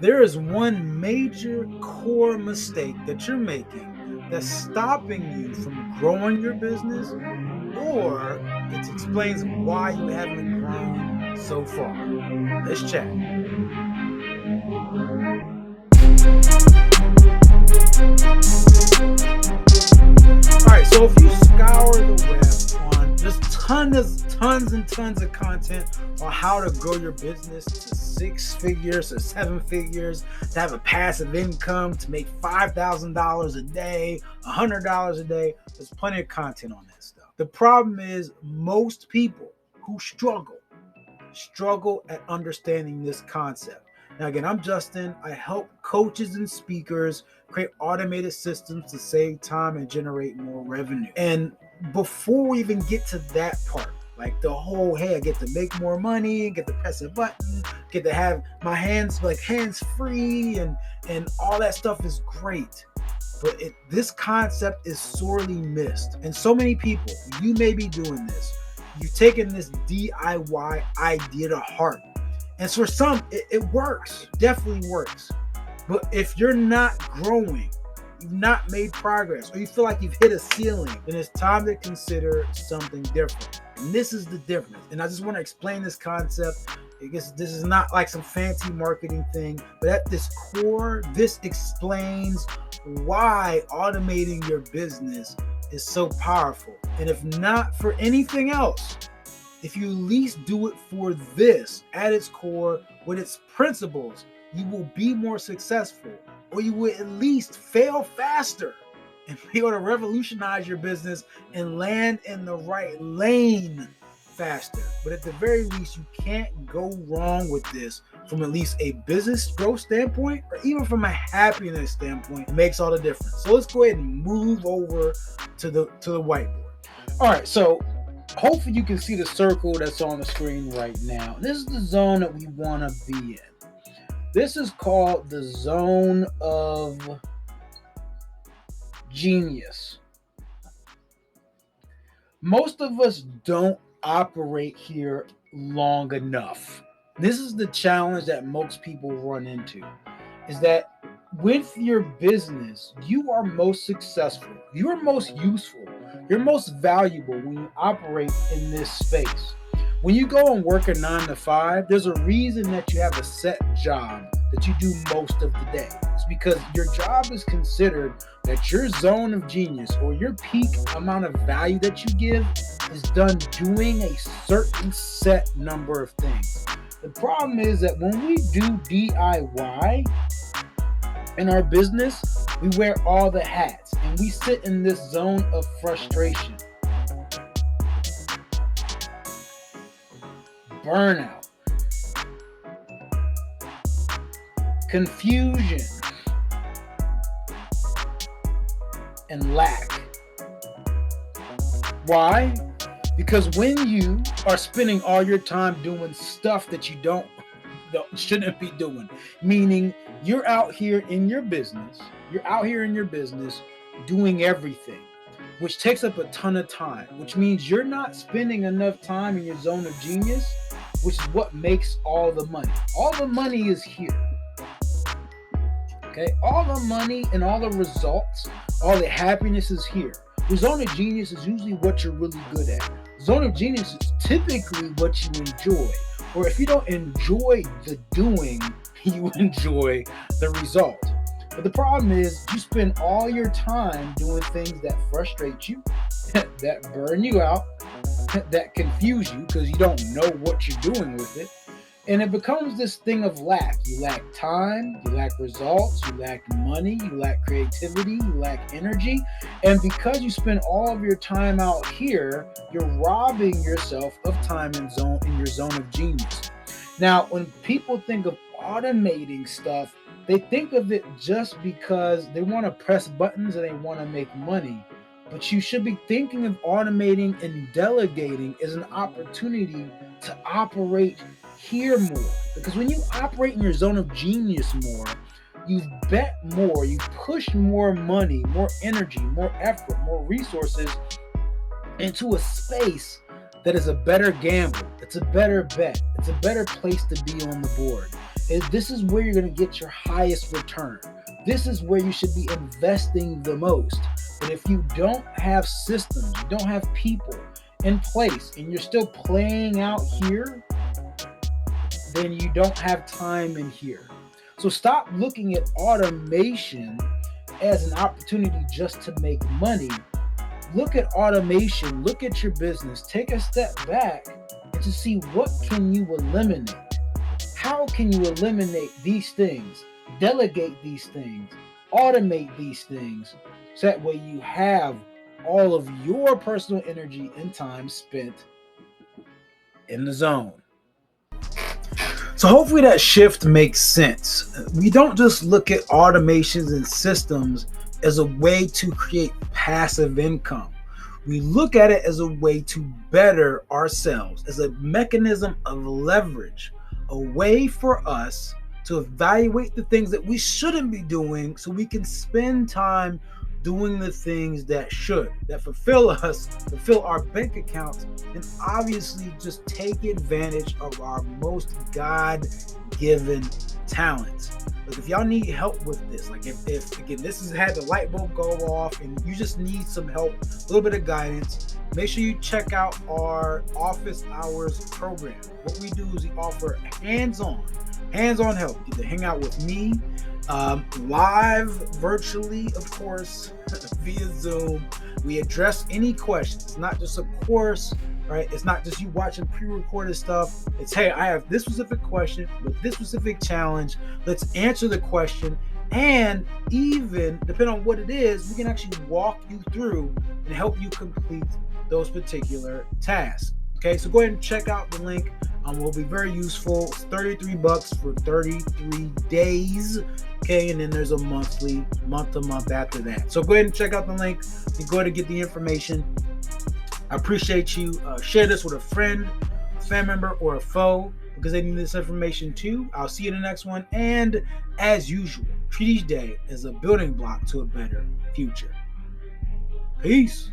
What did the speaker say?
there is one major core mistake that you're making that's stopping you from growing your business, or it explains why you haven't grown so far. Let's chat. All right, so if you scour the web on there's tons and tons of content on how to grow your business to 6 figures or 7 figures, to have a passive income, to make $5,000 a day, $100 a day. There's plenty of content on that stuff. The problem is most people who struggle at understanding this concept. Now, again, I'm Justin. I help coaches and speakers create automated systems to save time and generate more revenue. And before we even get to that part, like the whole, hey, I get to make more money, get to press a button, get to have my hands free, and all that stuff is great. But this concept is sorely missed. And so many people, you may be doing this. You've taken this DIY idea to heart. And for some, it works, definitely works. But if you're not growing, you've not made progress, or you feel like you've hit a ceiling, then it's time to consider something different. And this is the difference. And I just want to explain this concept. I guess this is not like some fancy marketing thing, but at this core, this explains why automating your business is so powerful. And if not for anything else, if you at least do it for this at its core, with its principles, you will be more successful, or you will at least fail faster and be able to revolutionize your business and land in the right lane faster. But at the very least, you can't go wrong with this from at least a business growth standpoint, or even from a happiness standpoint. It makes all the difference. So let's go ahead and move over to the whiteboard. All right, so hopefully you can see the circle that's on the screen right now. This is the zone that we want to be in. This is called the zone of genius. Most of us don't operate here long enough. This is the challenge that most people run into, is that with your business, you are most successful, you're most useful, you're most valuable when you operate in this space. When you go and work a 9 to 5, there's a reason that you have a set job that you do most of the day. It's because your job is considered that your zone of genius, or your peak amount of value that you give, is done doing a certain set number of things. The problem is that when we do DIY in our business, we wear all the hats and we sit in this zone of frustration, burnout, confusion, and lack. Why? Because when you are spending all your time doing stuff that you shouldn't be doing, meaning you're out here in your business, doing everything, which takes up a ton of time, which means you're not spending enough time in your zone of genius, which is what makes all the money. All the money is here. Okay, all the money and all the results, all the happiness is here. The zone of genius is usually what you're really good at. Zone of genius is typically what you enjoy. Or if you don't enjoy the doing, you enjoy the result. But the problem is you spend all your time doing things that frustrate you, that burn you out, that confuse you because you don't know what you're doing with it. And it becomes this thing of lack. You lack time, you lack results, you lack money, you lack creativity, you lack energy. And because you spend all of your time out here, you're robbing yourself of time in your zone of genius. Now, when people think of automating stuff, they think of it just because they want to press buttons and they want to make money. But you should be thinking of automating and delegating as an opportunity to operate here more. Because when you operate in your zone of genius more, you bet more, you push more money, more energy, more effort, more resources into a space that is a better gamble. It's a better bet. It's a better place to be on the board. This is where you're going to get your highest return. This is where you should be investing the most. But if you don't have systems, you don't have people in place, and you're still playing out here, then you don't have time in here. So stop looking at automation as an opportunity just to make money. Look at automation, look at your business, take a step back to see what can you eliminate. How can you eliminate these things, delegate these things, automate these things, so that way you have all of your personal energy and time spent in the zone. So hopefully that shift makes sense. We don't just look at automations and systems as a way to create passive income. We look at it as a way to better ourselves, as a mechanism of leverage, a way for us to evaluate the things that we shouldn't be doing so we can spend time doing the things that fulfill us, fulfill our bank accounts, and obviously just take advantage of our most God-given talents. Look, if y'all need help with this, like if again, this has had the light bulb go off and you just need some help, a little bit of guidance, make sure you check out our office hours program. What we do is we offer hands-on help. You can hang out with me, live, virtually, of course, via Zoom. We address any questions. It's not just a course, right? It's not just you watching pre-recorded stuff. It's, hey, I have this specific question with this specific challenge. Let's answer the question. And even, depending on what it is, we can actually walk you through and help you complete those particular tasks. Okay, so go ahead and check out the link. Will be very useful. It's $33 for 33 days. Okay, and then there's a month to month after that. So go ahead and check out the link. You go ahead and get the information. I appreciate you. Share this with a friend, family member, or a foe because they need this information too. I'll see you in the next one. And as usual, treat each day as a building block to a better future. Peace.